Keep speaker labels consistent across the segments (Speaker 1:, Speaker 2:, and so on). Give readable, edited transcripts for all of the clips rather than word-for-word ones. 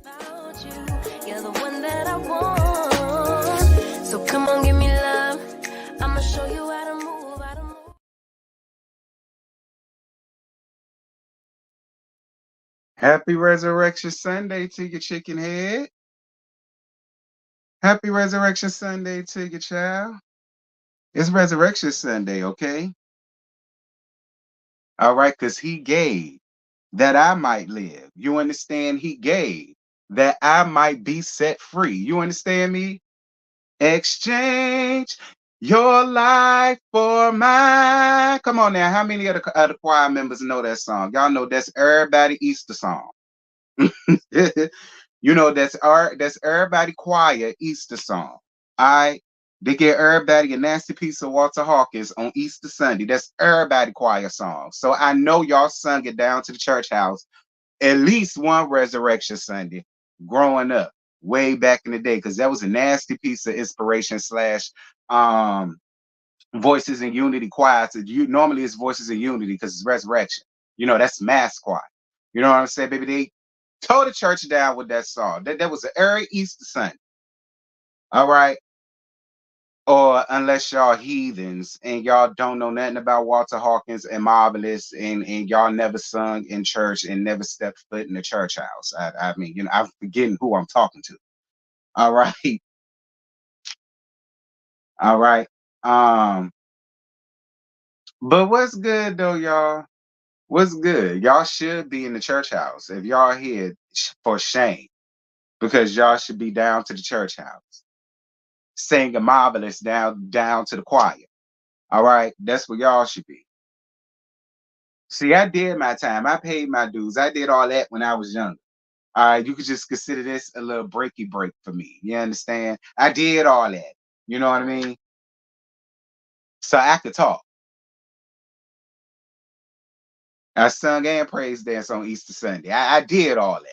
Speaker 1: About you, you're the one that I want. So come on, give me love. I'ma show you how to move, how to move.
Speaker 2: Happy Resurrection Sunday to your chicken head. Happy Resurrection Sunday to your child. It's Resurrection Sunday, okay? All right, because he gave that I might live. You understand? He gave that I might be set free. You understand me? Exchange your life for mine. Come on now. How many of the other choir members know that song? Y'all know that's everybody Easter song. You know, that's everybody choir Easter song. I They get everybody a nasty piece of Walter Hawkins on Easter Sunday. That's everybody choir song. So I know y'all sung it down to the church house at least one Resurrection Sunday growing up, way back in the day, because that was a nasty piece of inspiration slash um Voices in Unity choir. So you normally it's Voices in Unity because it's Resurrection. You know, that's mass choir. You know what I'm saying, baby? They tore the church down with that song. That was an early Easter Sunday. All right. Or unless y'all heathens and y'all don't know nothing about Walter Hawkins and Marvelous and y'all never sung in church and never stepped foot in the church house. I mean, you know, I'm forgetting who I'm talking to. All right. All right. Um, but what's good though, y'all? What's good? Y'all should be in the church house. If y'all here for shame, because y'all should be down to the church house, singing Marvelous down to the choir. All right, that's where y'all should be. See, I did my time. I paid my dues. I did all that when I was younger. All right, you could just consider this a little breaky break for me. You understand? I did all that. You know what I mean? So I could talk. I sung and praise dance on Easter Sunday. I did all that.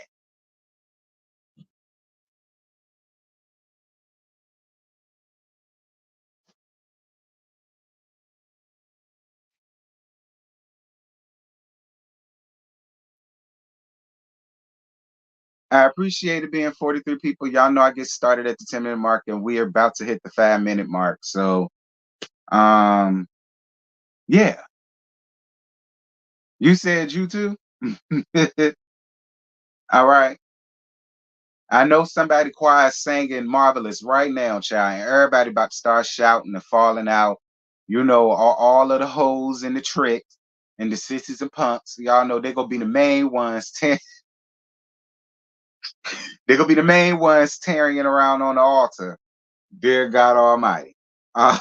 Speaker 2: I appreciate it being 43 people. Y'all know I get started at the 10-minute mark and we're about to hit the 5-minute mark. So um yeah. You said you too? All right. I know somebody choir singing Marvelous right now, child, and everybody about to start shouting and falling out. You know, all of the hoes and the tricks and the sissies and punks. Y'all know they're gonna be the main ones. They're gonna be the main ones tearing it around on the altar. Dear God Almighty. Uh,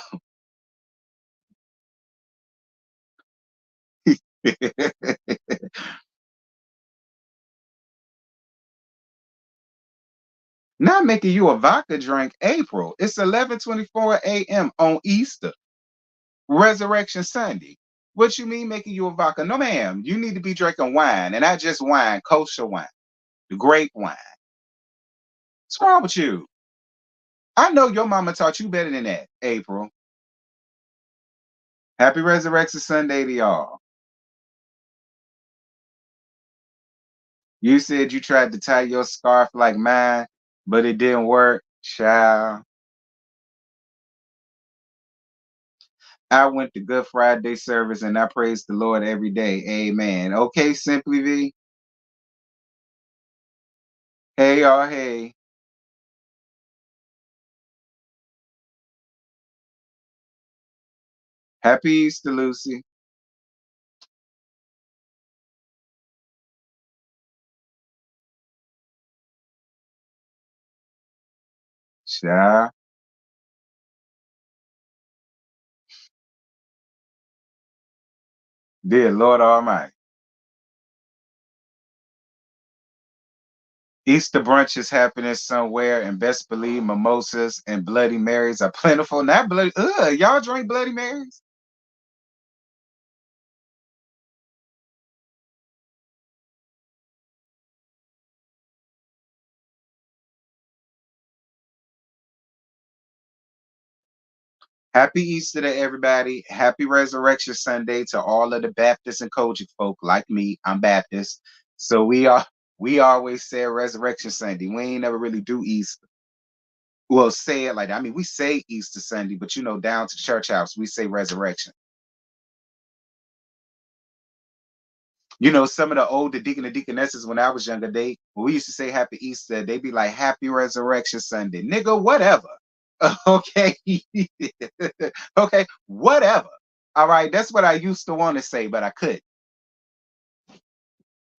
Speaker 2: Not making you a vodka drink, April. It's 11:24 a.m. on Easter, Resurrection Sunday. What you mean making you a vodka? No, ma'am. You need to be drinking wine, and not just wine, kosher wine, the grape wine. What's wrong with you? I know your mama taught you better than that, April. Happy Resurrection Sunday to y'all. You said you tried to tie your scarf like mine, but it didn't work, child. I went to Good Friday service and I praise the Lord every day. Amen. Okay, Simply V. Hey, y'all. Hey. Happy Easter, Lucy. Child. Dear Lord Almighty. Easter brunch is happening somewhere, and best believe mimosas and Bloody Marys are plentiful. Not bloody. Y'all drink Bloody Marys? Happy Easter to everybody. Happy Resurrection Sunday to all of the Baptists and Kojic folk like me. I'm Baptist. So we are. we always say Resurrection Sunday. We ain't never really do Easter. Well, say it like that. I mean, we say Easter Sunday, but down to the church house, we say Resurrection. Some of the older deacon and deaconesses when I was younger, when we used to say Happy Easter, they be like Happy Resurrection Sunday, nigga, whatever. Okay, okay, whatever. All right, that's what I used to want to say, but I couldn't.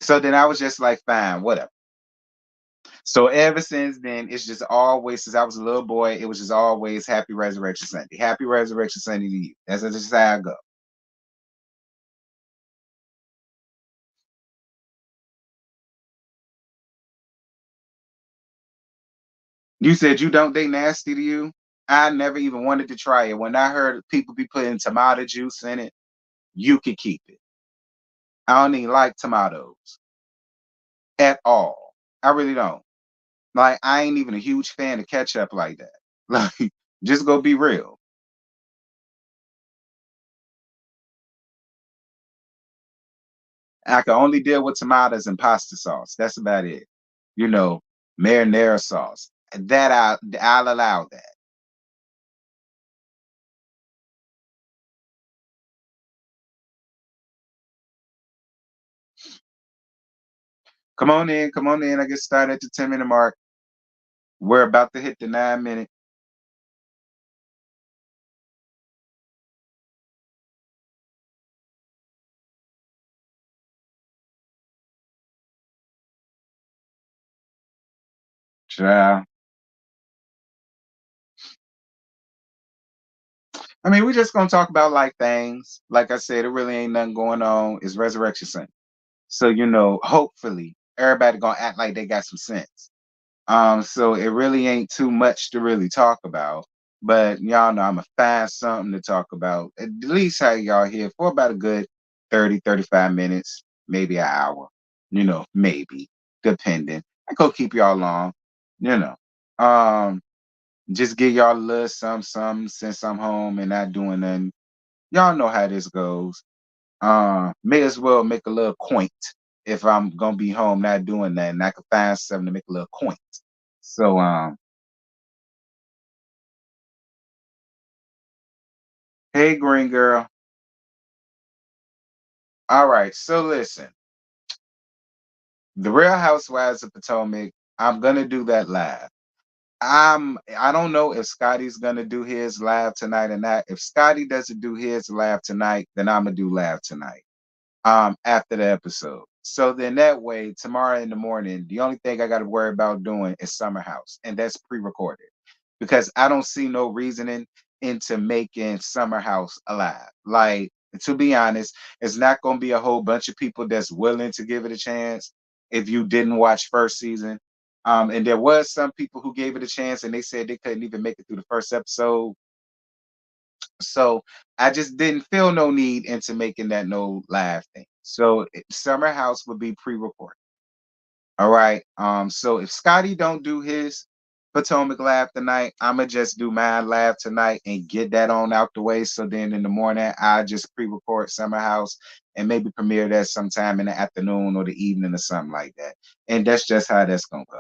Speaker 2: So then I was just like, fine, whatever. So ever since then, it's just always, since I was a little boy, it was just always Happy Resurrection Sunday. Happy Resurrection Sunday to you. That's just how I go. You said you don't, they nasty to you? I never even wanted to try it. When I heard people be putting tomato juice in it, you could keep it. I don't even like tomatoes at all. I really don't. Like, I ain't even a huge fan of ketchup like that. Like, just go be real. I can only deal with tomatoes and pasta sauce. That's about it. You know, marinara sauce. That I'll allow that. Come on in. I get started at the 10-minute mark. We're about to hit the 9 minute. Child. I mean, we're just gonna talk about like things. Like I said, it really ain't nothing going on. It's Resurrection Sunday. So, hopefully everybody gonna act like they got some sense. So it really ain't too much to really talk about. But y'all know I'm gonna find something to talk about. At least have y'all here for about a good 30, 35 minutes, maybe an hour, maybe, depending. I go keep y'all long, you know. Um, just give y'all a little some since I'm home and not doing nothing. Y'all know how this goes. May as well make a little quaint if I'm gonna be home not doing nothing. I can find something to make a little quaint. So hey green girl. All right, so listen. The Real Housewives of Potomac, I'm gonna do that live. I don't know if Scotty's gonna do his live tonight or not. If Scotty doesn't do his live tonight, then I'm gonna do live tonight. After the episode. So then that way, tomorrow in the morning, the only thing I got to worry about doing is Summer House, and that's pre-recorded because I don't see no reasoning into making Summer House alive. Like, to be honest, it's not going to be a whole bunch of people that's willing to give it a chance if you didn't watch first season. And there was some people who gave it a chance and they said they couldn't even make it through the first episode. So I just didn't feel no need into making that no live thing. So Summer House would be pre-recorded. All right. So if Scotty don't do his Potomac live tonight, I'ma just do mine live tonight and get that on out the way. So then in the morning, I just pre-record Summer House and maybe premiere that sometime in the afternoon or the evening or something like that. And that's just how that's gonna go.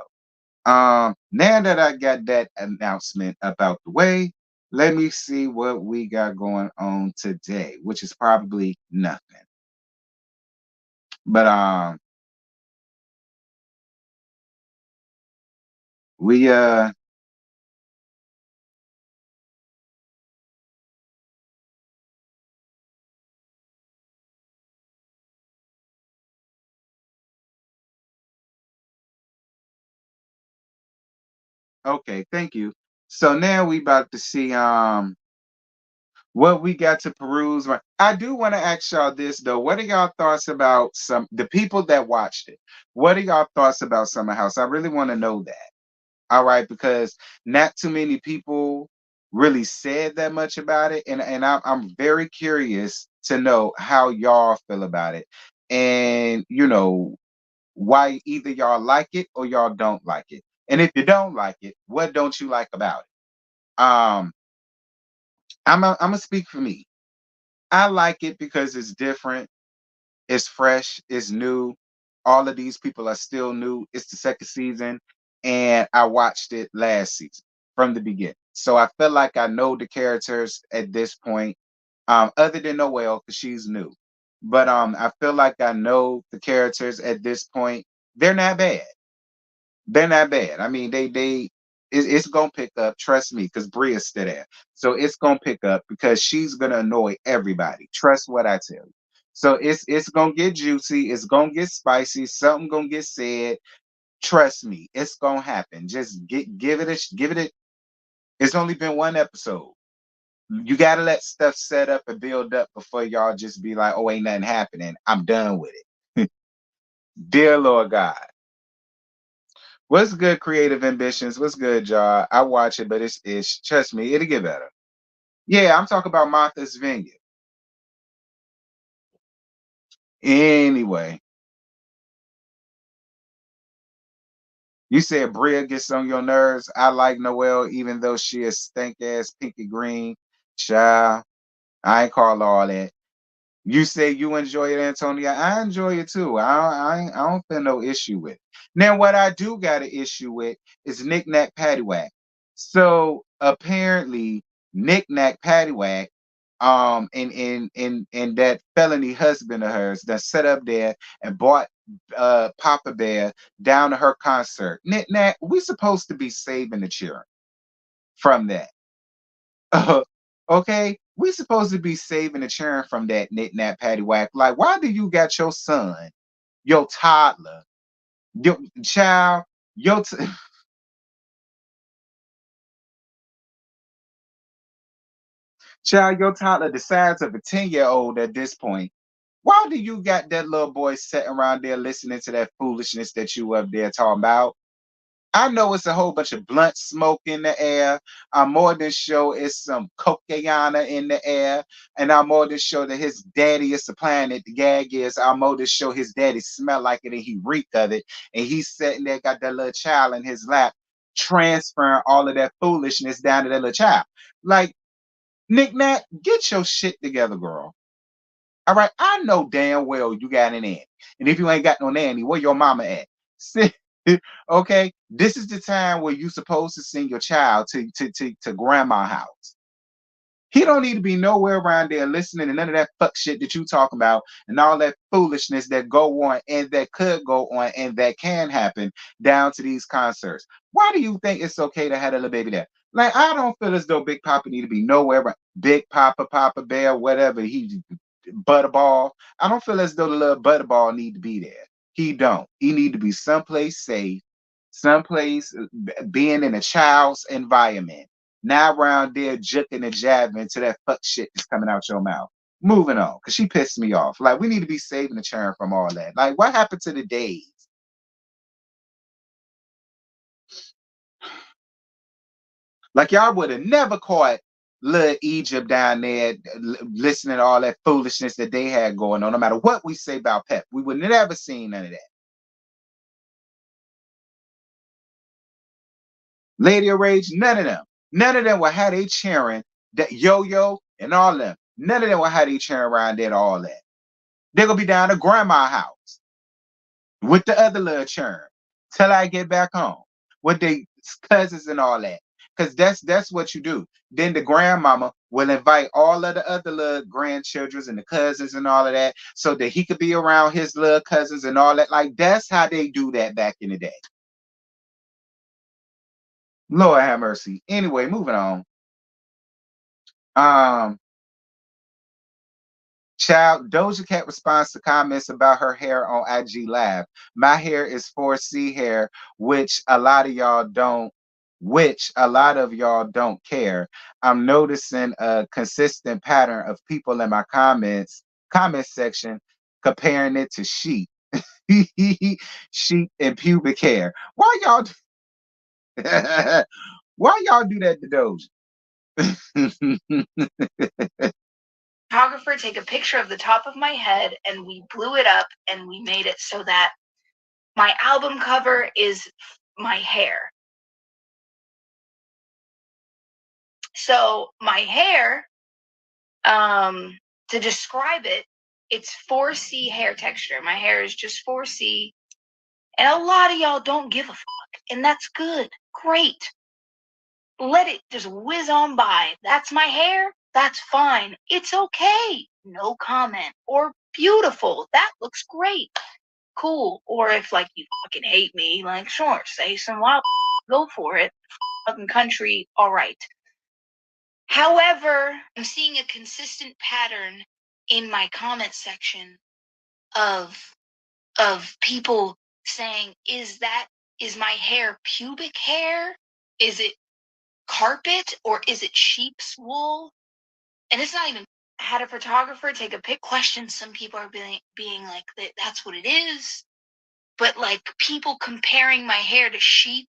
Speaker 2: Now that I got that announcement about the way, let me see what we got going on today, which is probably nothing. But we okay, thank you. So now we about to see what we got to peruse. I do want to ask y'all this though. What are y'all thoughts about some the people that watched it? What are y'all thoughts about Summer House? I really want to know that. All right, because not too many people really said that much about it, and I'm very curious to know how y'all feel about it, and why either y'all like it or y'all don't like it, and if you don't like it, what don't you like about it? I'm gonna speak for me. I like it because it's different, it's fresh, it's new. all of these people are still new. It's the second season, and I watched it last season from the beginning. So I feel like I know the characters at this point, other than Noelle, because she's new. But I feel like I know the characters at this point. They're not bad. They're not bad. I mean, it's gonna pick up. Trust me, because Bria's still there, so it's gonna pick up because she's gonna annoy everybody. Trust what I tell you. So it's gonna get juicy. It's gonna get spicy. Something gonna get said. Trust me, it's gonna happen. Just give it give it. It's only been one episode. You gotta let stuff set up and build up before y'all just be like, oh, ain't nothing happening. I'm done with it. Dear Lord God. What's good, creative ambitions? What's good, y'all? I watch it, but it's trust me, it'll get better. Yeah, I'm talking about Martha's Vineyard. Anyway, you said Bria gets on your nerves. I like Noelle, even though she is stank ass pinky green. Child, I ain't call all that. You say you enjoy it, Antonia. I enjoy it too. I don't feel no issue with it. Now, what I do got an issue with is Knick Knack Paddywhack. So apparently, Knick Knack Paddywhack, and that felony husband of hers that set up there and bought Papa Bear down to her concert. Knick Knack, we supposed to be saving the children from that. Okay, we supposed to be saving the children from that knick-knack paddywhack. Like, why do you got your son, your toddler, your child, your child, your toddler the size of a 10-year-old at this point? Why do you got that little boy sitting around there listening to that foolishness that you up there talking about? I know it's a whole bunch of blunt smoke in the air. I'm more than sure it's some cocaine in the air. And I'm more than sure that his daddy is supplying it. The gag is I'm more than sure his daddy smell like it and he reek of it. And he's sitting there, got that little child in his lap, transferring all of that foolishness down to that little child. Like, Nick Nat, get your shit together, girl. All right. I know damn well you got an aunt. And if you ain't got no nanny, where your mama at? Okay. This is the time where you supposed to send your child to grandma's house. He don't need to be nowhere around there listening to none of that fuck shit that you talking about and all that foolishness that go on and that could go on and that can happen down to these concerts. Why do you think it's okay to have a little baby there? Like, I don't feel as though Big Papa need to be nowhere around. Big Papa, Papa Bear, whatever. He Butterball. I don't feel as though the little Butterball need to be there. He don't. He need to be someplace safe, someplace being in a child's environment, not around there juking and jabbing to that fuck shit that's coming out your mouth. Moving on, because she pissed me off. Like, we need to be saving the children from all that. Like, what happened to the days? Like, y'all would have never caught little Egypt down there listening to all that foolishness that they had going on, no matter what we say about Pep. We would never seen none of that. Lady of Rage, none of them. None of them will have they cheering that yo-yo and all of them. None of them will have they cheering around there all that. They're gonna be down to grandma's house with the other little churn till I get back home with the cousins and all that. Cause that's what you do. Then the grandmama will invite all of the other little grandchildren and the cousins and all of that, so that he could be around his little cousins and all that. Like, that's how they do that back in the day. Lord have mercy. Anyway, moving on. Um, Child, Doja Cat responds to comments about her hair on IG Live. My hair is 4C hair, which a lot of y'all don't care. I'm noticing a consistent pattern of people in my comment section comparing it to sheep. Sheep and pubic hair. Why y'all why y'all do that to Doja?
Speaker 3: Photographer take a picture of the top of my head and we blew it up and we made it so that my album cover is my hair. So my hair, to describe it, it's 4C hair texture. My hair is just 4C. And a lot of y'all don't give a fuck. And that's good. Great. Let it just whiz on by. That's my hair. That's fine. It's okay. No comment. Or beautiful. That looks great. Cool. Or if like you fucking hate me, like sure, say some wild go for it. Fucking country, all right. However, I'm seeing a consistent pattern in my comment section of people saying, is my hair pubic hair? Is it carpet or is it sheep's wool? And it's not even had a photographer take a pic. Questions some people are being like that's what it is. But like people comparing my hair to sheep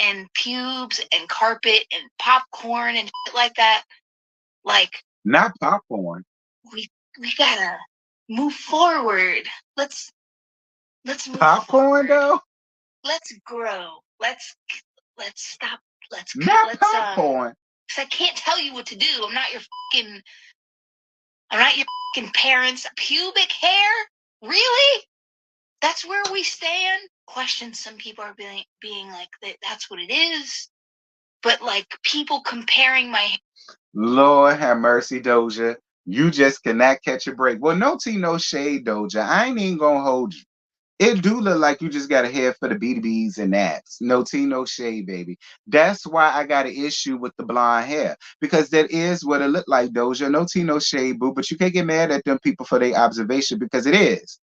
Speaker 3: and pubes and carpet and popcorn and shit like that. Like
Speaker 2: Not popcorn.
Speaker 3: we gotta move forward. Let's move
Speaker 2: popcorn
Speaker 3: forward.
Speaker 2: though.
Speaker 3: Let's grow. Let's stop.
Speaker 2: Not popcorn.
Speaker 3: Because I can't tell you what to do. I'm not your fucking parents. Pubic hair? Really? That's where we stand? Questions some people are being like that's what it is. But like people comparing my
Speaker 2: Lord have mercy, Doja. You just cannot catch a break. Well, no tea, no shade, Doja. I ain't even gonna hold you. It do look like you just got a head for the BDBs and naps. No tea, no shade, baby. That's why I got an issue with the blonde hair. Because that is what it looked like, Doja. No tea, no shade, boo. But you can't get mad at them people for their observation because it is.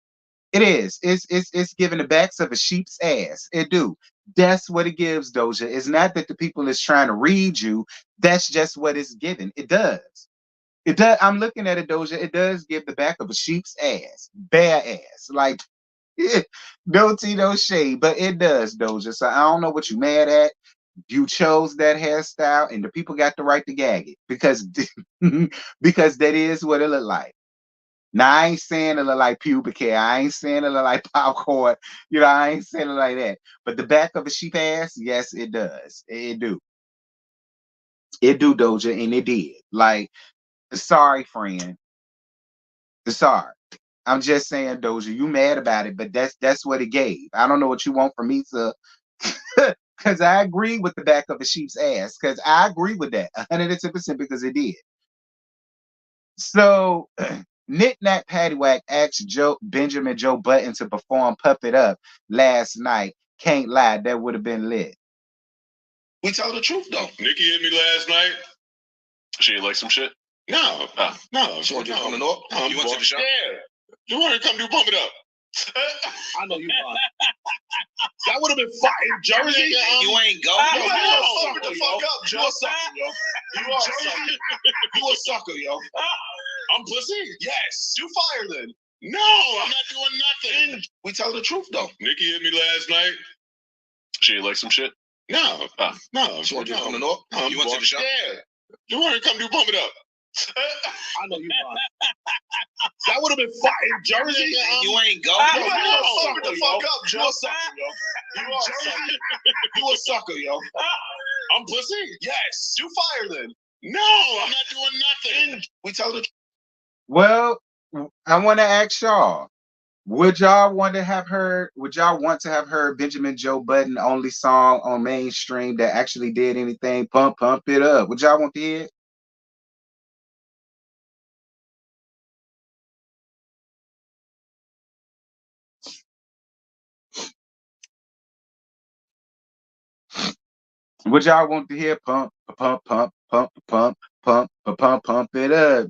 Speaker 2: It is. It's giving the backs of a sheep's ass. It do. That's what it gives, Doja. It's not that the people is trying to read you. That's just what it's giving. It does. It does. I'm looking at it, Doja. It does give the back of a sheep's ass. Bare ass. Like, no tea, no shade. But it does, Doja. So I don't know what you mad at. You chose that hairstyle, and the people got the right to gag it. Because because that is what it look like. Now I ain't saying it look like pubic hair. I ain't saying it look like popcorn. I ain't saying it like that. But the back of a sheep ass, yes, it does. It do. It do, Doja, and it did. Like, sorry, friend. Sorry. I'm just saying, Doja, you mad about it, but that's what it gave. I don't know what you want from me, sir. Because I agree with the back of a sheep's ass. Because I agree with that 110% because it did. So Knick Knack Paddywhack asked Benjamin Joe Button to perform Puff It Up last night. Can't lie, that would have been lit.
Speaker 4: We tell the truth though. Nikki hit me last night. She like some shit? No. No. She want to come to North? You went to the show? Yeah. You want to come do Pump It Up? I know you are. That would have been fire in Jersey. You ain't go. Shut the fuck up, Joe. You a sucker, yo. You are a sucker. You a sucker, yo. I'm pussy? Yes. You fire then. No, I'm not doing nothing. We tell the truth though. Nikki hit me last night. She like some shit? No. No. She want to come to North? You went to the show? Yeah. You want to come do Pump It Up? I know you are. That would have been fire in Jersey. You ain't go. Shut the fuck up, Joe. You a sucker, yo. You are a sucker. You a sucker, yo. I'm pussy? Yes. You fire then. No, I'm not doing nothing. We tell the truth.
Speaker 2: Well, I want to ask y'all. Would y'all want to have heard Benjamin Joe Button only song on mainstream that actually did anything? Pump It Up. Would y'all want to hear it? Would y'all want to hear pump it up?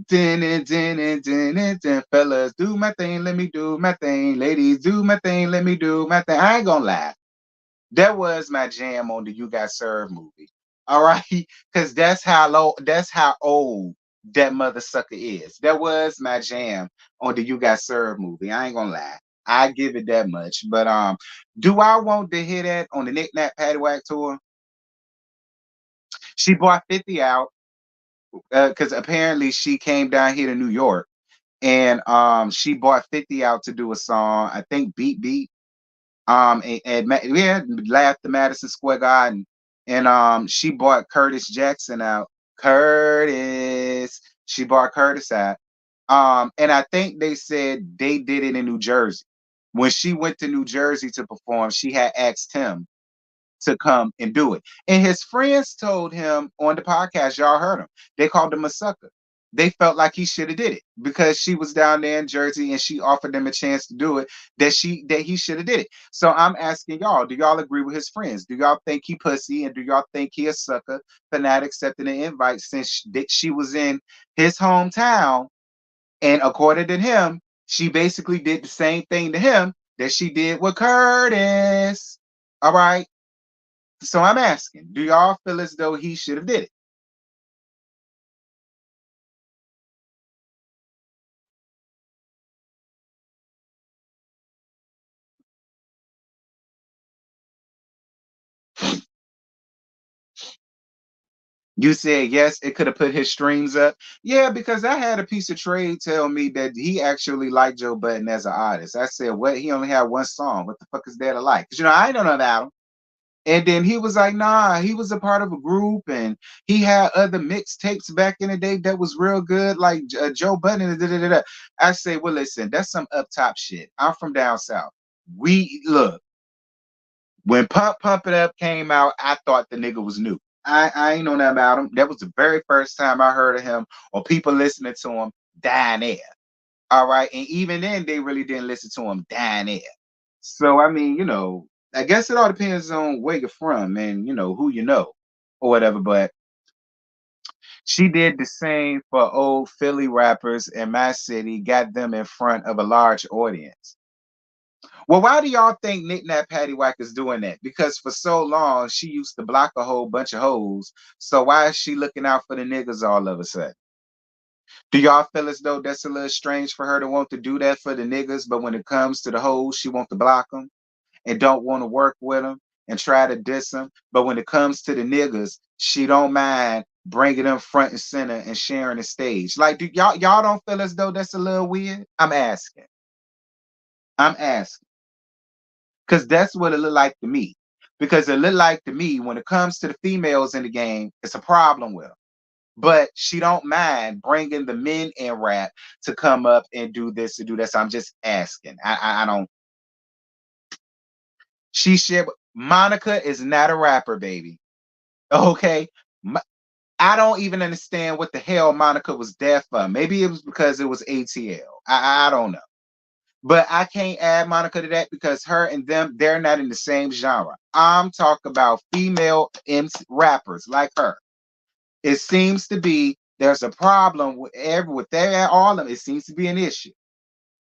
Speaker 2: Din, fellas, do my thing, let me do my thing. Ladies, do my thing, let me do my thing. I ain't gonna lie. That was my jam on the You Got Served movie. All right, because that's how old that mother sucker is. That was my jam on the You Got Served movie. I ain't gonna lie. I give it that much. But do I want to hear that on the Knick Knack Paddywhack tour? She bought 50 out because apparently she came down here to New York and she bought 50 out to do a song. I think Beat Beat. We had laughed at Madison Square Garden, and she bought Curtis Jackson out. She bought Curtis out. And I think they said they did it in New Jersey. When she went to New Jersey to perform, she had asked him to come and do it. And his friends told him on the podcast, y'all heard him. They called him a sucker. They felt like he should have did it because she was down there in Jersey and she offered them a chance to do it. That he should have did it. So I'm asking y'all, do y'all agree with his friends? Do y'all think he pussy and do y'all think he a sucker for not accepting the invite since she was in his hometown? And according to him, she basically did the same thing to him that she did with Curtis. All right. So I'm asking, do y'all feel as though he should have did it? You said yes, it could have put his streams up. Yeah, because I had a piece of trade tell me that he actually liked Joe Budden as an artist. I said, what? He only had one song. What the fuck is there to like? Because I don't know about him. And then he was like, nah, he was a part of a group and he had other mixtapes back in the day that was real good, like Joe Budden. And da-da-da-da. I say, well, listen, that's some up top shit. I'm from down south. We look, when Pump It Up came out, I thought the nigga was new. I ain't know nothing about him. That was the very first time I heard of him or people listening to him down there. All right. And even then, they really didn't listen to him down there. So, I mean, I guess it all depends on where you're from and, who you know or whatever. But she did the same for old Philly rappers in my city, got them in front of a large audience. Well, why do y'all think Nick Nat Paddywhack is doing that? Because for so long she used to block a whole bunch of hoes. So why is she looking out for the niggas all of a sudden? Do y'all feel as though that's a little strange for her to want to do that for the niggas, but when it comes to the hoes, she want to block them and don't want to work with them and try to diss them? But when it comes to the niggas, she don't mind bringing them front and center and sharing the stage. Like, do y'all don't feel as though that's a little weird? I'm asking. I'm asking. Because that's what it looked like to me. Because it looked like to me, when it comes to the females in the game, it's a problem with them. But she don't mind bringing the men in rap to come up and do this, to do that. So I'm just asking. I don't. She should. Monica is not a rapper, baby. Okay. I don't even understand what the hell Monica was there for. Maybe it was because it was ATL. I don't know. But I can't add Monica to that because her and them, they're not in the same genre. I'm talking about female MC rappers like her. It seems to be there's a problem with all of them. It seems to be an issue.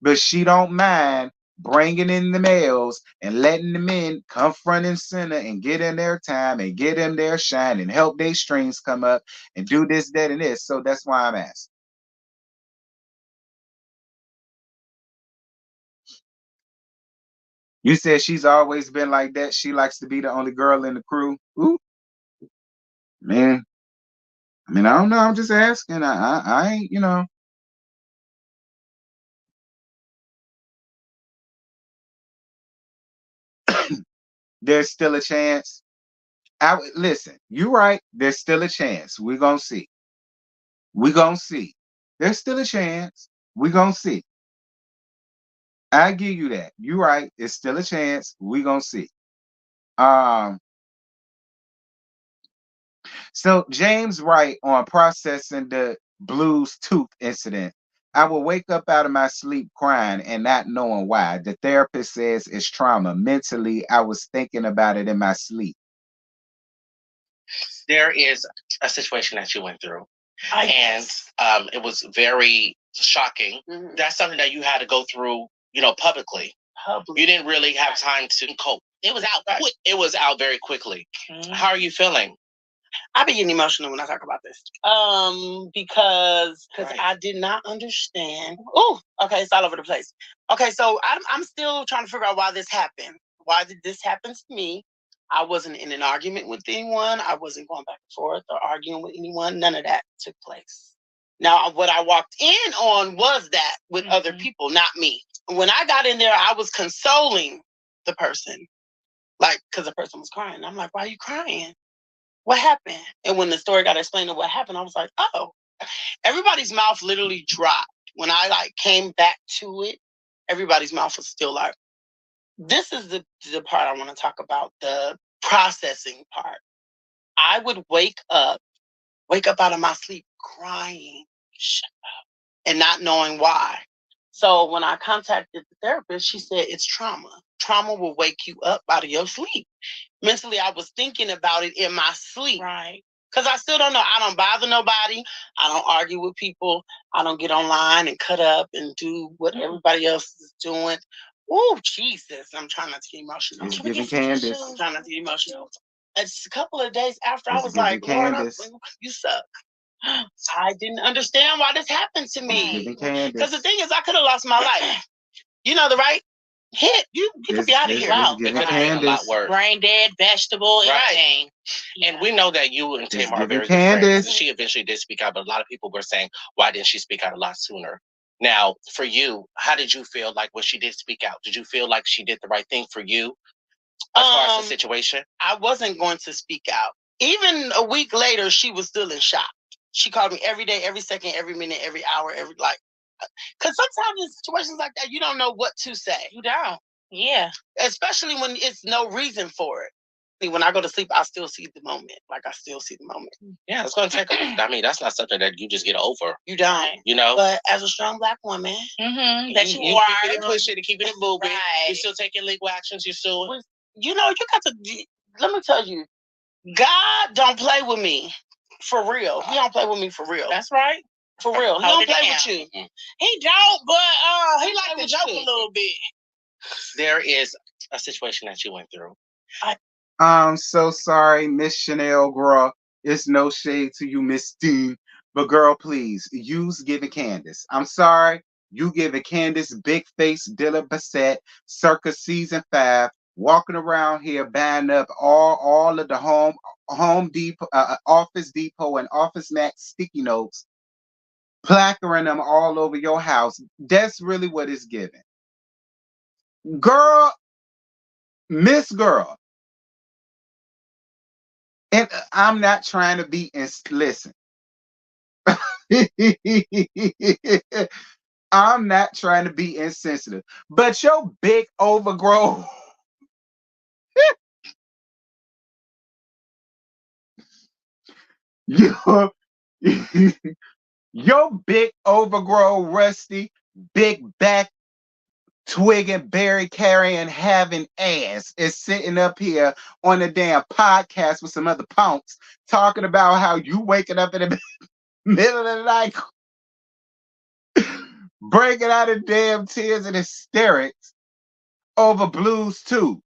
Speaker 2: But she don't mind bringing in the males and letting the men come front and center and get in their time and get in their shine and help their strings come up and do this, that, and this. So that's why I'm asking. You said she's always been like that. She likes to be the only girl in the crew. Ooh, man. I mean, I don't know. I'm just asking. I ain't. There's still a chance. Listen. You're right. There's still a chance. We're gonna see. We're gonna see. There's still a chance. We're gonna see. I give you that. You're right. It's still a chance. We're gonna see. Um. So James Wright on processing the Blues tooth incident. I will wake up out of my sleep crying and not knowing why. The therapist says it's trauma. Mentally, I was thinking about it in my sleep.
Speaker 5: There is a situation that you went through, and it was very shocking. Mm-hmm. That's something that you had to go through, publicly. You didn't really have time to cope. It was out. Right. It was out very quickly. Mm-hmm. How are you feeling?
Speaker 6: I be getting emotional when I talk about this. Because right. I did not understand. Oh, okay, it's all over the place. Okay, so I'm still trying to figure out why this happened. Why did this happen to me? I wasn't in an argument with anyone. I wasn't going back and forth or arguing with anyone. None of that took place. Now, what I walked in on was that with other people, not me. When I got in there, I was consoling the person, like, because the person was crying. I'm like, why are you crying? What happened? And when the story got explained of what happened, I was like, oh, everybody's mouth literally dropped. When I came back to it, everybody's mouth was still like, this is the part I want to talk about, the processing part. I would wake up out of my sleep crying and not knowing why. So when I contacted the therapist, she said it's trauma. Trauma will wake you up out of your sleep. Mentally, I was thinking about it in my sleep.
Speaker 7: Right.
Speaker 6: Because I still don't know. I don't bother nobody. I don't argue with people. I don't get online and cut up and do what everybody else is doing. Oh, Jesus. I'm trying not to get emotional.
Speaker 2: It's giving Candace.
Speaker 6: I'm trying not to get emotional. It's a couple of days after
Speaker 2: It's
Speaker 6: I was
Speaker 2: giving
Speaker 6: like, Lord,
Speaker 2: Candace.
Speaker 6: you suck. I didn't understand why this happened to
Speaker 2: It's
Speaker 6: me.
Speaker 2: giving Candace.
Speaker 6: Because the thing is, I could have lost my life. You know, the right hit. You could be out of here.
Speaker 2: Wow.
Speaker 5: It could have been a lot worse.
Speaker 7: Brain dead, vegetable, everything.
Speaker 5: And we know that you and Tim are very good
Speaker 2: Candace.
Speaker 5: friends. And she eventually did speak out, but a lot of people were saying, why didn't she speak out a lot sooner? Now, for you, how did you feel like when she did speak out? Did you feel like she did the right thing for you as far as the situation?
Speaker 6: I wasn't going to speak out. Even a week later, she was still in shock. She called me every day, every second, every minute, every hour, because sometimes in situations like that, you don't know what to say.
Speaker 7: You don't. Yeah.
Speaker 6: Especially when it's no reason for it. When I go to sleep, I still see the moment. Like, I still see the moment.
Speaker 5: Yeah, it's going to take I mean, that's not something that you just get over.
Speaker 6: You don't.
Speaker 5: You know?
Speaker 6: But as a strong Black woman,
Speaker 7: that you
Speaker 5: keep
Speaker 7: are.
Speaker 5: it and push it and keep it moving.
Speaker 7: Right.
Speaker 5: You're still taking legal actions. You're still...
Speaker 6: You know, you got to... Let me tell you, God don't play with me. For real. He don't play with me for real.
Speaker 7: That's right.
Speaker 6: For real. He don't play with you.
Speaker 7: He don't, but he like to joke a little bit.
Speaker 5: There is a situation that you went through.
Speaker 2: I'm so sorry, Miss Chanel, girl. It's no shade to you, Miss Dean. But girl, please, use Giving Candace. I'm sorry. You giving Candace big face Dilla Bassett circa season 5, walking around here buying up all of the Home Depot, Office Depot and Office Max sticky notes, placarding them all over your house. That's really what it's giving. Girl, Miss Girl. And I'm not trying to be listen. I'm not trying to be insensitive, but your big overgrown your, your big overgrown rusty big back twig and berry carrying having ass is sitting up here on a damn podcast with some other punks talking about how you waking up in the middle of the night breaking out in damn tears and hysterics over Blues 2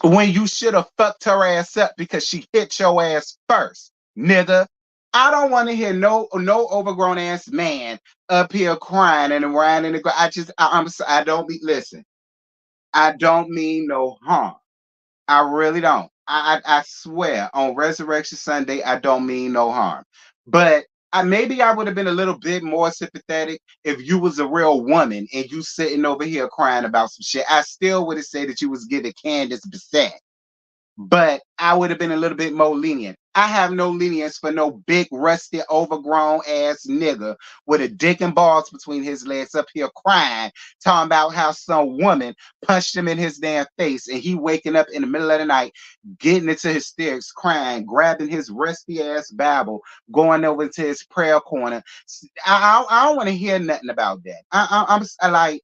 Speaker 2: when you should have fucked her ass up because she hit your ass first, nigga. I don't want to hear no overgrown ass man up here crying and whining. I don't mean, listen, I don't mean no harm. I really don't. I swear on Resurrection Sunday, I don't mean no harm. But maybe I would have been a little bit more sympathetic if you was a real woman and you sitting over here crying about some shit. I still would have said that you was giving Candace Bassett. But I would have been a little bit more lenient. I have no lenience for no big, rusty, overgrown ass nigga with a dick and balls between his legs up here crying, talking about how some woman punched him in his damn face and he waking up in the middle of the night, getting into hysterics, crying, grabbing his rusty ass Bible, going over to his prayer corner. I don't want to hear nothing about that. I'm like,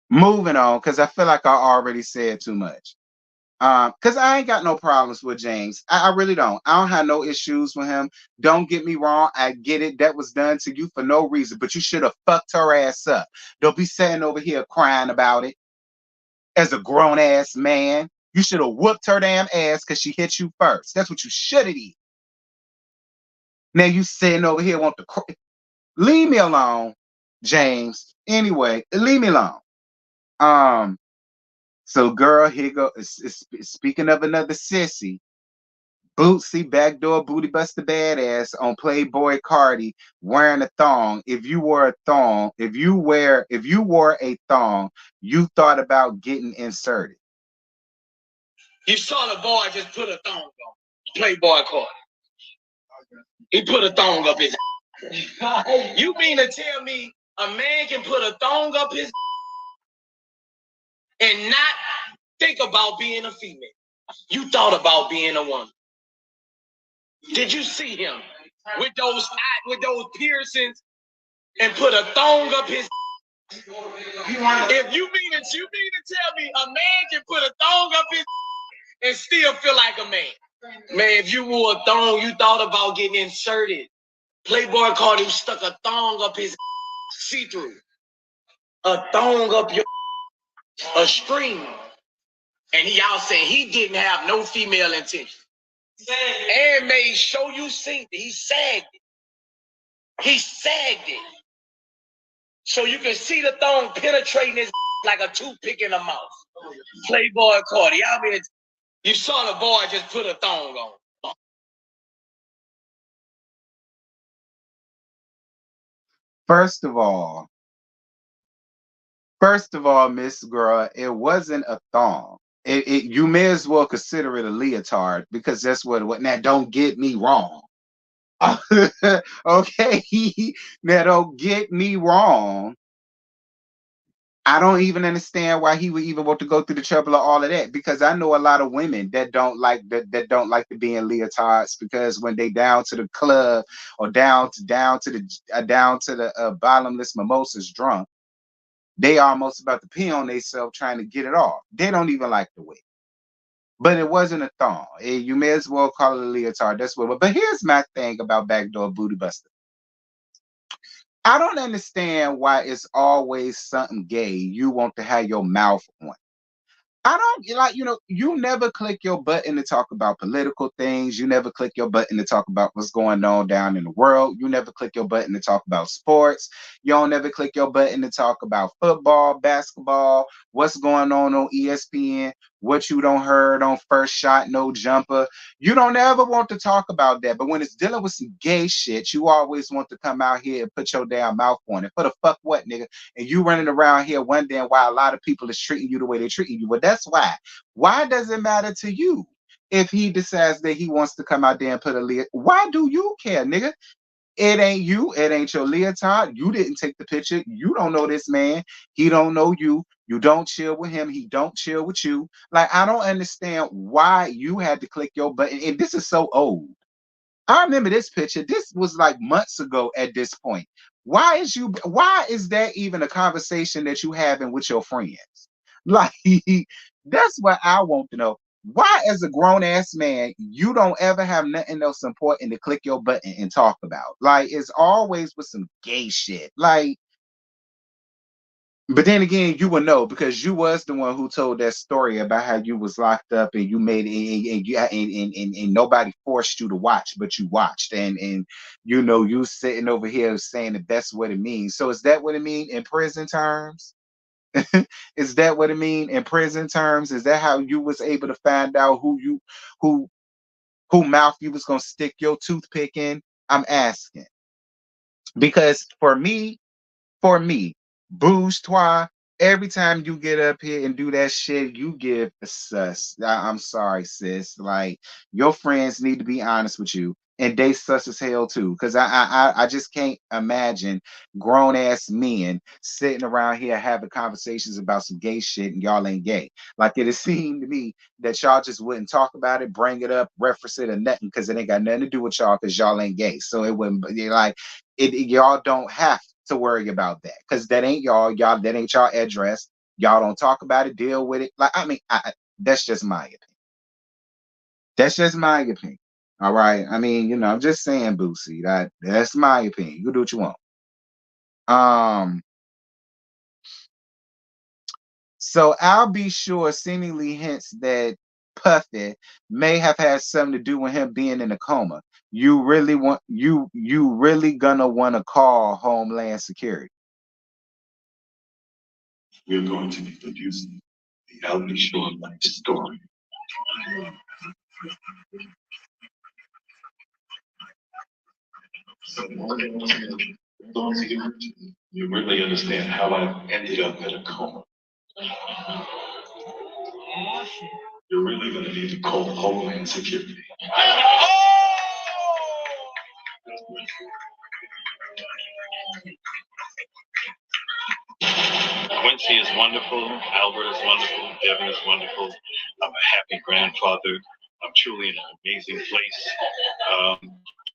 Speaker 2: moving on, because I feel like I already said too much. Because I ain't got no problems with James. I really don't. I don't have no issues with him. Don't get me wrong. I get it. That was done to you for no reason, but you should have fucked her ass up. Don't be sitting over here crying about it as a grown ass man. You should have whooped her damn ass because she hit you first. That's what you should have did. Now you sitting over here want to cry. Leave me alone, James. Anyway, leave me alone. So girl, here go. Speaking of another sissy, Bootsy backdoor booty buster badass on Playboy Cardi wearing a thong. If you wore a thong, if you wore a thong, you thought about getting inserted.
Speaker 1: You saw the boy just put a thong on. Playboy caught it. He put a thong up his. You mean to tell me a man can put a thong up his and not think about being a female? You thought about being a woman. Did you see him with those piercings and put a thong up his? If you mean to tell me a man can put a thong up his and still feel like a man. Man, if you wore a thong, you thought about getting inserted. Playboy called him stuck a thong up his see-through. A thong up your a string. And y'all saying he didn't have no female intention. And made sure you seen it. He sagged it. He sagged it. So you can see the thong penetrating his like a toothpick in a mouth. Playboy caught it. Y'all mean you saw the boy just put a thong on.
Speaker 2: First of all, Miss Girl, it wasn't a thong. You may as well consider it a leotard because that's what it was. Now, don't get me wrong. Okay, now don't get me wrong. I don't even understand why he would even want to go through the trouble of all of that, because I know a lot of women that don't like to be in leotards, because when they down to the club or down to the bottomless mimosas drunk, they almost about to pee on themselves trying to get it off. They don't even like the way. But it wasn't a thong. You may as well call it a leotard. That's what. But here's my thing about backdoor booty buster. I don't understand why it's always something gay you want to have your mouth on. I don't like, you never click your button to talk about political things. You never click your button to talk about what's going on down in the world. You never click your button to talk about sports. You don't never click your button to talk about football, basketball, what's going on ESPN, what you don't heard on First Shot, No Jumper. You don't ever want to talk about that. But when it's dealing with some gay shit, you always want to come out here and put your damn mouth on it. For the fuck what, nigga? And you running around here wondering why a lot of people is treating you the way they're treating you. Well, that's why. Why does it matter to you if he decides that he wants to come out there and put a leotard? Why do you care, nigga? It ain't you. It ain't your leotard. You didn't take the picture. You don't know this man. He don't know you. You don't chill with him. He don't chill with you. Like, I don't understand why you had to click your button. And this is so old. I remember this picture. This was like months ago at this point. Why is that even a conversation that you having with your friends? Like, that's what I want to know. Why, as a grown ass man, you don't ever have nothing else important to click your button and talk about? Like, it's always with some gay shit. Like, but then again, you would know because you was the one who told that story about how you was locked up and you made it, and nobody forced you to watch, but you watched, and you sitting over here saying that that's what it means. So is that what it means in prison terms? Is that what it means in prison terms? Is that how you was able to find out who mouth you was gonna stick your toothpick in? I'm asking because for me, bourgeois, every time you get up here and do that shit, you give a sus. I'm sorry, sis. Like, your friends need to be honest with you. And they sus as hell too. Cause I just can't imagine grown ass men sitting around here having conversations about some gay shit and y'all ain't gay. Like, it seemed to me that y'all just wouldn't talk about it, bring it up, reference it or nothing, because it ain't got nothing to do with y'all because y'all ain't gay. So it wouldn't be like y'all don't have to worry about that because that ain't y'all that ain't y'all address. Y'all don't talk about it, deal with it. Like, I mean, that's just my opinion. That's just my opinion. All right. I mean, I'm just saying, Boosie. That's my opinion. You do what you want. So I'll be sure seemingly hints that Puffy may have had something to do with him being in a coma. You really gonna want to call Homeland Security.
Speaker 4: We're going to be producing the Albany Shore Life story. So, you really understand how I ended up in a coma. you're really going to need to call Homeland Security. Quincy is wonderful. Albert is wonderful. Devin is wonderful. I'm a happy grandfather. I'm truly in an amazing place.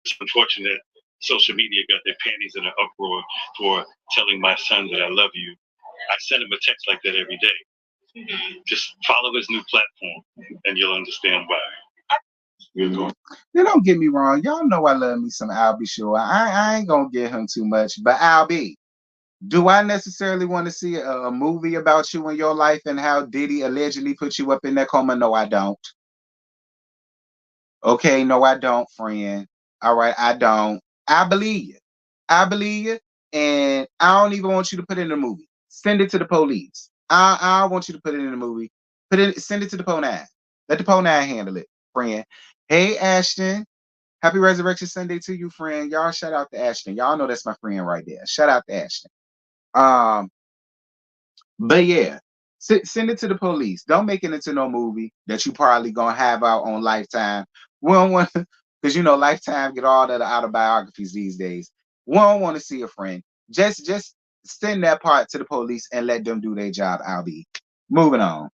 Speaker 4: It's unfortunate social media got their panties in an uproar for telling my son that I love you. I send him a text like that every day. Just follow his new platform, and you'll understand why.
Speaker 2: Now, don't get me wrong. Y'all know I love me some Albie Shore. I ain't gonna get him too much, but Albie, do I necessarily want to see a movie about you and your life and how Diddy allegedly put you up in that coma? No, I don't. Okay, no, I don't, friend. All right, I don't. I believe you. I believe you, and I don't even want you to put it in the movie. Send it to the police. I don't want you to put it in the movie. Send it to the Po9. Let the Po9 handle it, friend. Hey, Ashton. Happy Resurrection Sunday to you, friend. Y'all shout out to Ashton. Y'all know that's my friend right there. Shout out to Ashton. But yeah, send it to the police. Don't make it into no movie that you probably gonna have out on Lifetime. We don't want, because Lifetime get all the autobiographies these days. We don't want to see a friend. Just send that part to the police and let them do their job. I'll be moving on.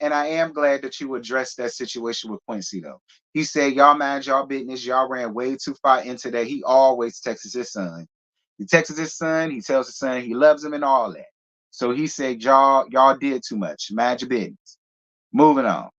Speaker 2: And I am glad that you addressed that situation with Quincy though. He said, y'all mind y'all business, y'all ran way too far into that. He always texts his son. He texts his son, he tells his son he loves him and all that. So he said, y'all did too much. Mind your business. Moving on.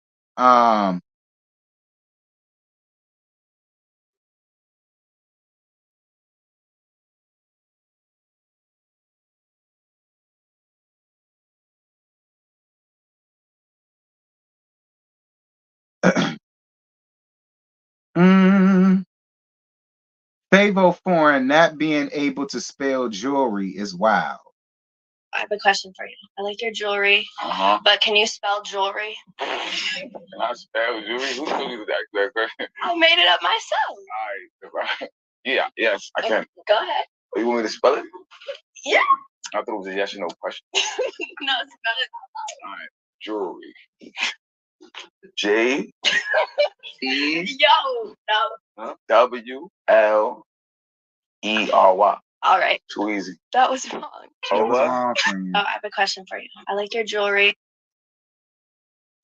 Speaker 2: Favo Foreign not being able to spell jewelry is wild.
Speaker 8: I have a question for you. I like your jewelry, but can you spell jewelry?
Speaker 9: Can I spell jewelry? Who told you that question?
Speaker 8: I made it up myself.
Speaker 9: All right. Yeah, yes, I can.
Speaker 8: Go ahead.
Speaker 9: Oh, you want me to spell it?
Speaker 8: Yeah.
Speaker 9: I thought it was a yes or no question.
Speaker 8: No, spell it.
Speaker 9: All right. Jewelry. J E
Speaker 8: Yo, no.
Speaker 9: WLERY.
Speaker 8: All right.
Speaker 9: Too easy.
Speaker 8: That was wrong.
Speaker 2: Oh, what?
Speaker 8: I have a question for you. I like your jewelry.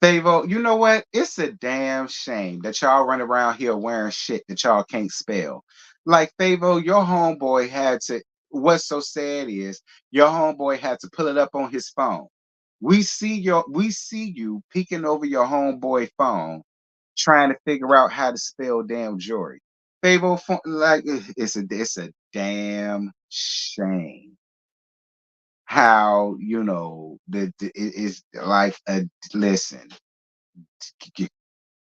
Speaker 2: Favo, you know what? It's a damn shame that y'all run around here wearing shit that y'all can't spell. Like, Favo, your homeboy had to, what's so sad is your homeboy had to pull it up on his phone. We see you peeking over your homeboy phone trying to figure out how to spell damn jewelry. Favo, like, it's a damn shame how it is like a listen.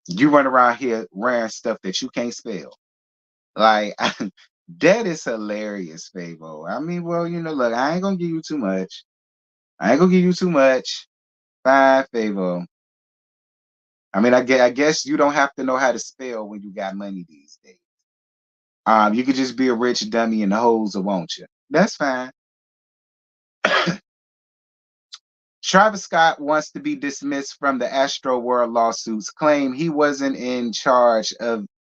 Speaker 2: You run around here wearing stuff that you can't spell. Like that is hilarious, Favo. I mean, well, look, I ain't gonna give you too much. Fine, Favo. I mean, I guess you don't have to know how to spell when you got money these days. You could just be a rich dummy in the holes, or won't you? That's fine. Travis Scott wants to be dismissed from the Astro World lawsuits. Claims he wasn't in charge of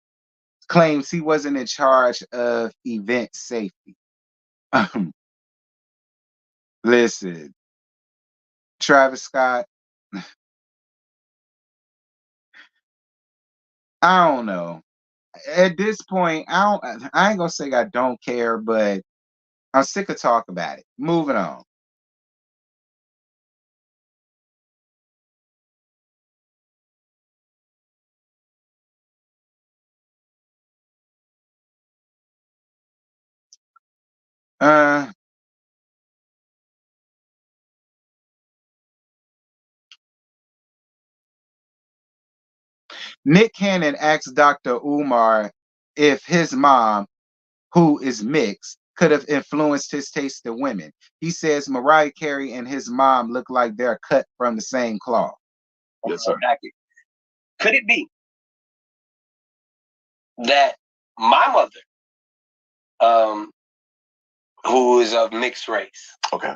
Speaker 2: event safety. Listen, Travis Scott, I don't know. At this point, I ain't gonna say I don't care, but I'm sick of talking about it. Moving on. Nick Cannon asked Dr. Umar if his mom, who is mixed, could have influenced his taste in women. He says Mariah Carey and his mom look like they're cut from the same cloth.
Speaker 9: Yes, sir.
Speaker 1: Could it be that my mother, who is of mixed race,
Speaker 9: Okay.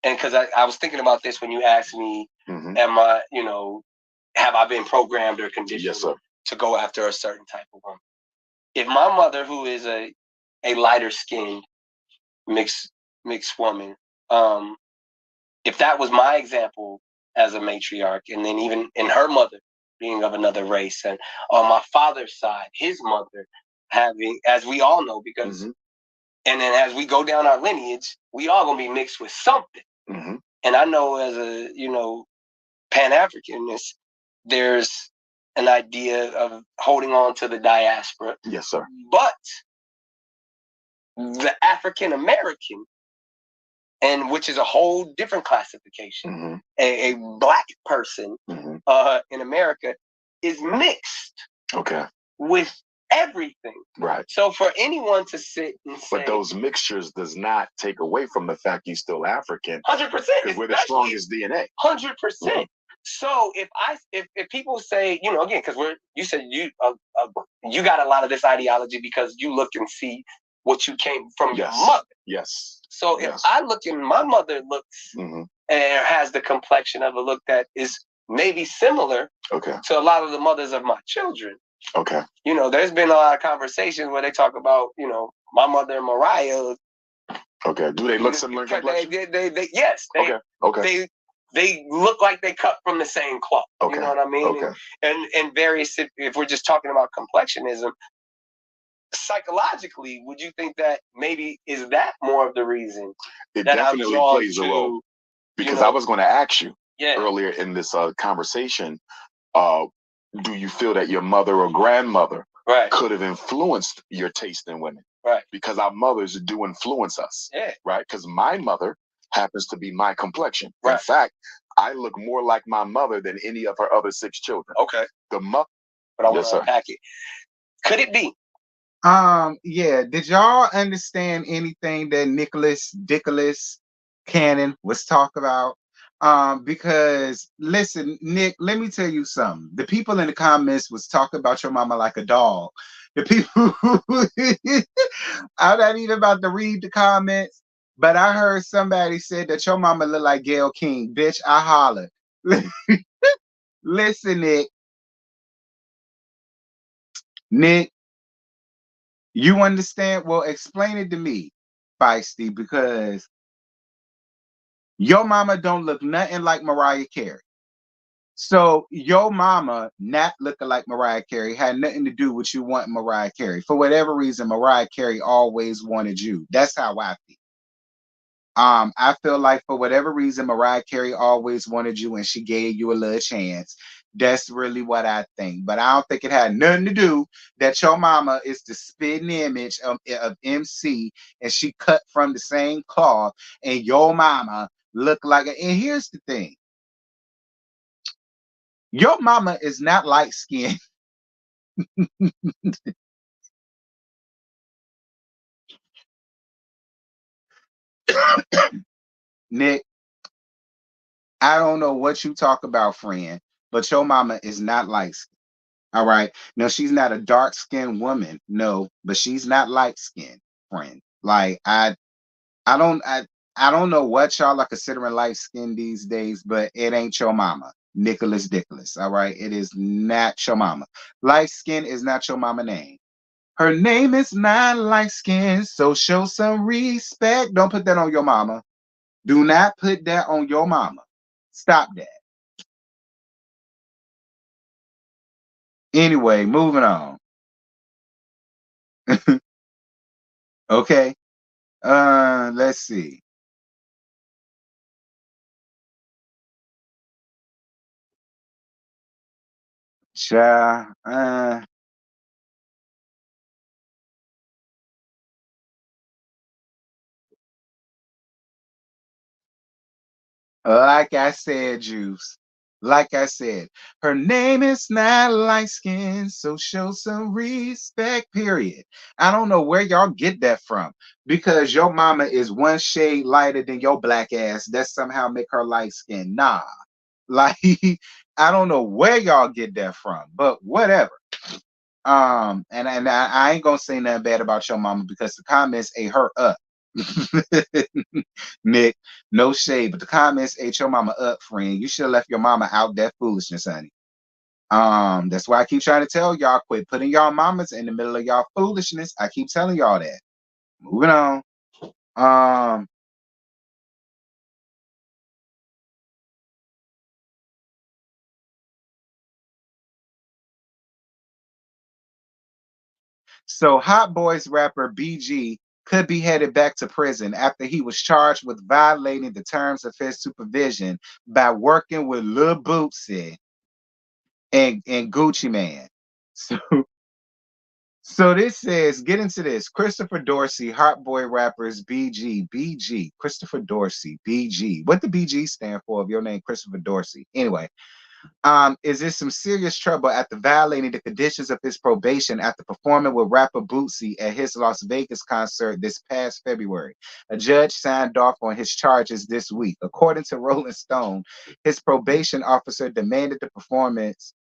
Speaker 1: and because I was thinking about this when you asked me, am I, have I been programmed or conditioned to go after a certain type of woman? If my mother, who is a lighter skinned mixed woman, if that was my example as a matriarch, and then even in her mother being of another race, and on my father's side, his mother having, as we all know, because, and then as we go down our lineage, we all gonna be mixed with something. And I know as a, Pan-Africanist, there's an idea of holding on to the diaspora.
Speaker 4: Yes, sir.
Speaker 1: But the African American, and which is a whole different classification, a black person in America is mixed.
Speaker 4: Okay.
Speaker 1: With everything.
Speaker 4: Right.
Speaker 1: So for anyone to sit and say,
Speaker 4: but those mixtures does not take away from the fact you're still African.
Speaker 1: 100%.
Speaker 4: Because we're the strongest DNA.
Speaker 1: 100%. So if people say, again, because you said you got a lot of this ideology because you look and see what you came from your mother.
Speaker 4: Yes.
Speaker 1: So if I look and my mother looks and has the complexion of a look that is maybe similar to a lot of the mothers of my children.
Speaker 4: Okay.
Speaker 1: There's been a lot of conversations where they talk about, my mother and Mariah.
Speaker 4: Okay. Do they look similar in complexion?
Speaker 1: Yes.
Speaker 4: Okay.
Speaker 1: They look like they cut from the same cloth.
Speaker 4: Okay.
Speaker 1: You know what I mean?
Speaker 4: Okay.
Speaker 1: And various, if we're just talking about complexionism, psychologically, would you think that maybe is that more of the reason?
Speaker 4: It definitely plays a role. Because I was going to ask you earlier in this conversation, do you feel that your mother or grandmother could have influenced your taste in women?
Speaker 1: Right.
Speaker 4: Because our mothers do influence us.
Speaker 1: Yeah.
Speaker 4: Right. Because my mother happens to be my complexion.
Speaker 1: Right.
Speaker 4: In fact, I look more like my mother than any of her other 6 children.
Speaker 1: Okay.
Speaker 4: The mother.
Speaker 1: But I want to unpack it. Could it be?
Speaker 2: Yeah. Did y'all understand anything that Nicholas Cannon was talking about? Because listen, Nick, let me tell you something. The people in the comments was talking about your mama like a dog. The people, I'm not even about to read the comments, but I heard somebody said that your mama look like Gayle King. Bitch, I hollered. Listen, Nick, you understand? Well, explain it to me, Feisty, because your mama don't look nothing like Mariah Carey. So your mama not looking like Mariah Carey had nothing to do with you wanting Mariah Carey. For whatever reason, Mariah Carey always wanted you. That's how I feel. I feel like for whatever reason, Mariah Carey always wanted you and she gave you a little chance. That's really what I think. But I don't think it had nothing to do that your mama is the spitting image of MC and she cut from the same cloth and your mama look like it. And here's the thing. Your mama is not light skinned. Nick, I don't know what you talk about, friend, but your mama is not light skinned. All right. No, she's not a dark skinned woman. No, but she's not light skinned, friend. Like I don't know what y'all are considering light skinned these days, but it ain't your mama. Nicholas Dickless. All right. It is not your mama. Light skin is not your mama name. Her name is not light skin, so show some respect. Don't put that on your mama. Do not put that on your mama. Stop that. Anyway, moving on. Okay. Let's see. Like I said, Juice. Like I said, her name is not light skin, so show some respect, period. I don't know where y'all get that from because your mama is one shade lighter than your black ass. That somehow make her light skin. Nah. Like, I don't know where y'all get that from, but whatever. And I ain't gonna say nothing bad about your mama because the comments ate her up. Nick, no shade, but the comments ate your mama up, friend. You should have left your mama out that foolishness, honey. That's why I keep trying to tell y'all, quit putting y'all mamas in the middle of y'all foolishness. I keep telling y'all that. Moving on. So Hot Boys rapper BG could be headed back to prison after he was charged with violating the terms of his supervision by working with Lil Bootsy and Gucci Man. So, so this says, get into this. Christopher Dorsey, Hot Boy rappers BG, Christopher Dorsey, BG. What the BG stand for if your name Christopher Dorsey? Anyway, is there some serious trouble after violating the conditions of his probation after performing with rapper Bootsy at his Las Vegas concert this past February. A judge signed off on his charges this week. According to Rolling Stone, his probation officer demanded the performance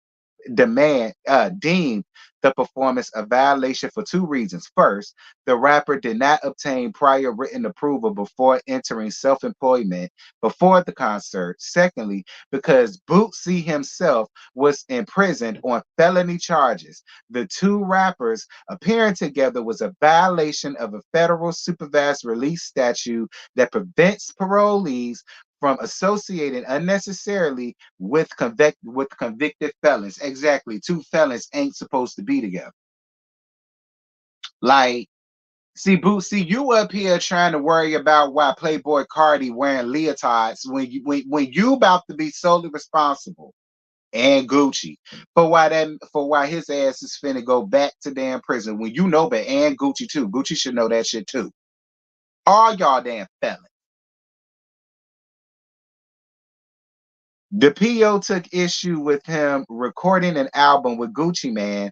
Speaker 2: deemed the performance a violation for two reasons. First, the rapper did not obtain prior written approval before entering self-employment before the concert. Secondly, because Bootsy himself was imprisoned on felony charges. The two rappers appearing together was a violation of a federal supervised release statute that prevents parolees from associating unnecessarily with convicted felons. Exactly. Two felons ain't supposed to be together. Like, see, you up here trying to worry about why Playboy Cardi wearing leotards when you about to be solely responsible and Gucci for why his ass is finna go back to damn prison when you know that, and Gucci too. Gucci should know that shit too. All y'all damn felons. The PO took issue with him recording an album with Gucci Man,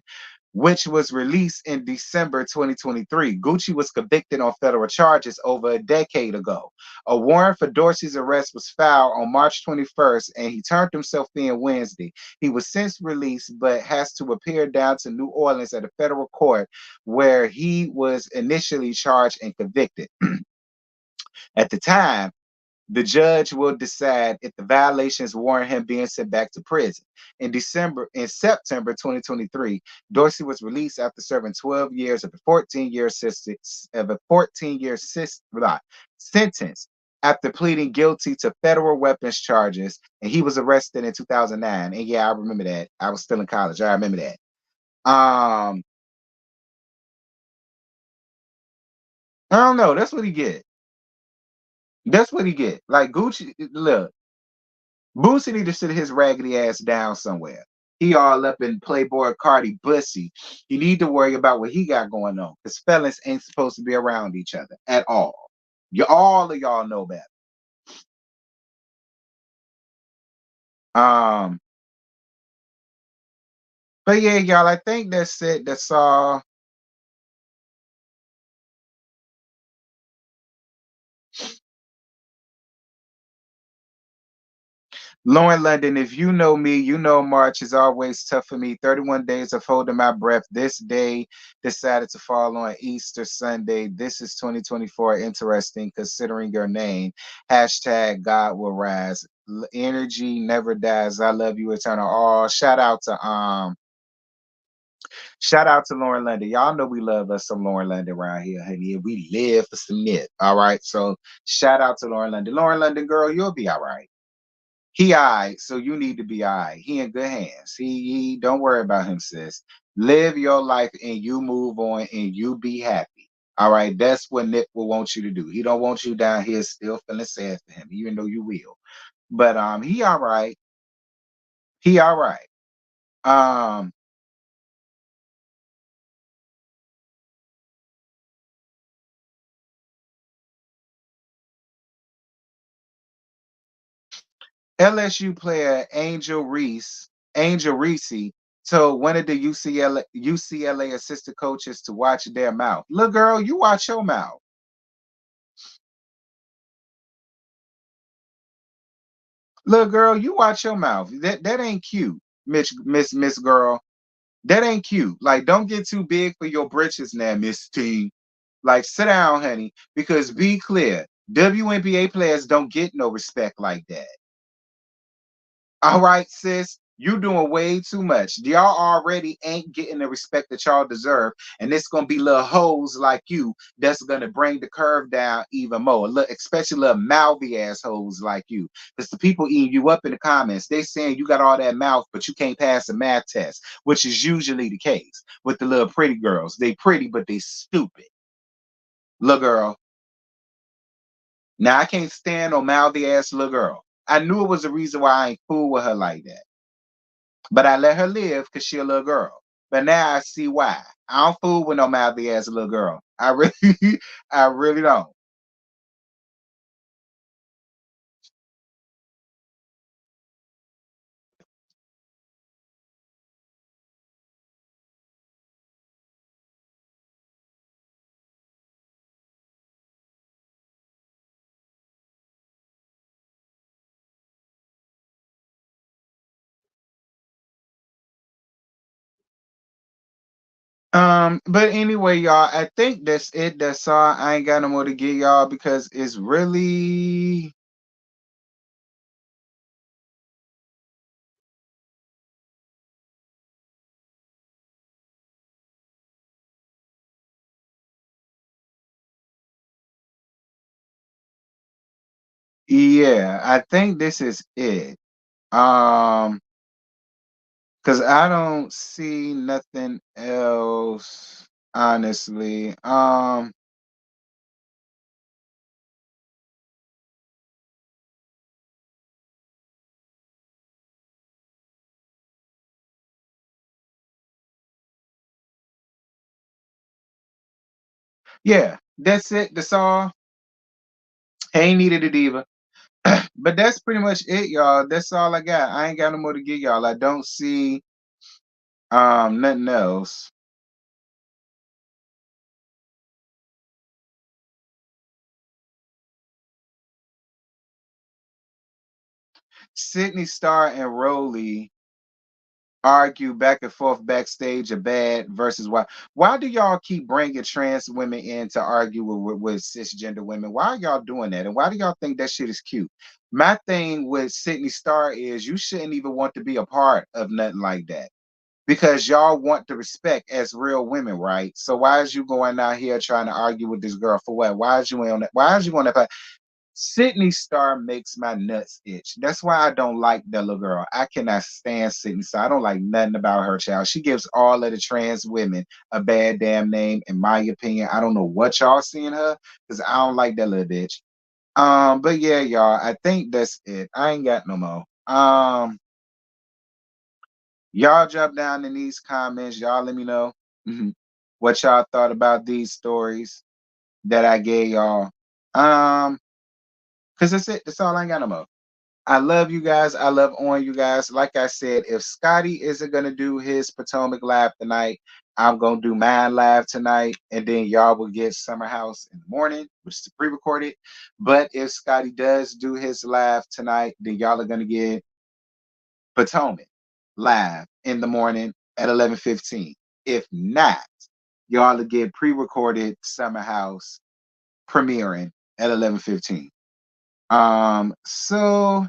Speaker 2: which was released in December 2023. Gucci was convicted on federal charges over a decade ago. A warrant for Dorsey's arrest was filed on March 21st, and he turned himself in Wednesday. He was since released, but has to appear down to New Orleans at a federal court where he was initially charged and convicted. At the time, the judge will decide if the violations warrant him being sent back to prison. In September 2023, Dorsey was released after serving 12 years of a 14-year sentence after pleading guilty to federal weapons charges, and he was arrested in 2009. And yeah, I remember that. I was still in college. I remember that. I don't know. That's what he get. That's what he get. Like Gucci, look. Boosie need to sit his raggedy ass down somewhere. He all up in Playboy Cardi bussy. He need to worry about what he got going on. Because fellas ain't supposed to be around each other at all. All of y'all know that. But yeah, y'all, I think that's it. That's all. Lauren London, if you know me, you know March is always tough for me. 31 days of holding my breath. This day decided to fall on Easter Sunday. This is 2024. Interesting considering your name. Hashtag God will rise. Energy never dies. I love you, eternal. Oh, shout out to Lauren London. Y'all know we love us some Lauren London around here, honey. We live for some nip. All right. So shout out to Lauren London. Lauren London, girl, you'll be all right. He all right, so you need to be all right. He in good hands. He don't worry about him, sis. Live your life and you move on and you be happy. All right, that's what Nick will want you to do. He don't want you down here still feeling sad for him, even though you will. But he all right. He all right. LSU player Angel Reese told one of the UCLA assistant coaches to watch their mouth. Look, girl, you watch your mouth. Look, girl, you watch your mouth. That ain't cute, Miss girl. That ain't cute. Like, don't get too big for your britches now, Miss T. Like, sit down, honey, because be clear, WNBA players don't get no respect like that. All right, sis, you doing way too much. Y'all already ain't getting the respect that y'all deserve, and it's gonna be little hoes like you that's gonna bring the curve down even more. Look, especially little mouthy assholes like you, because the people eating you up in the comments, they saying you got all that mouth, but you can't pass a math test, which is usually the case with the little pretty girls. They pretty, but they stupid. Little girl. Now I can't stand no mouthy ass little girl. I knew it was the reason why I ain't cool with her like that. But I let her live because she a little girl. But now I see why. I don't fool with no mouthy ass little girl. I really, I really don't. But anyway, y'all, I think that's it. That's all. I ain't got no more to get y'all because it's really yeah, I think this is it. Um, because I don't see nothing else, honestly. Yeah, that's it. That's all. Ain't needed a diva. But that's pretty much it, y'all. That's all I got. I ain't got no more to give y'all. I don't see nothing else. Sydney Star and Rowley argue back and forth backstage of bad versus why. Why do y'all keep bringing trans women in to argue with cisgender women? Why are y'all doing that? And why do y'all think that shit is cute? My thing with Sydney Star is you shouldn't even want to be a part of nothing like that. Because y'all want the respect as real women, right? So why is you going out here trying to argue with this girl for what? Why is you on that? Why is you on that? Sydney Star makes my nuts itch. That's why I don't like that little girl. I cannot stand Sydney Star. I don't like nothing about her child. She gives all of the trans women a bad damn name, in my opinion. I don't know what y'all seeing her because I don't like that little bitch. But yeah, y'all, I think that's it. I ain't got no more. Y'all drop down in these comments. Y'all let me know what y'all thought about these stories that I gave y'all. Because that's it. That's all I ain't got no more. I love you guys. I love on you guys. Like I said, if Scotty isn't gonna do his Potomac live tonight, I'm gonna do mine live tonight, and then y'all will get Summer House in the morning, which is pre-recorded. But if Scotty does do his live tonight, then y'all are gonna get Potomac live in the morning at 11:15. If not, y'all will get pre-recorded Summer House premiering at 11:15. So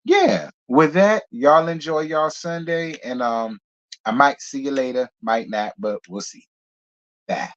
Speaker 2: yeah, with that, y'all enjoy y'all Sunday, and I might see you later, might not, but we'll see. Bye.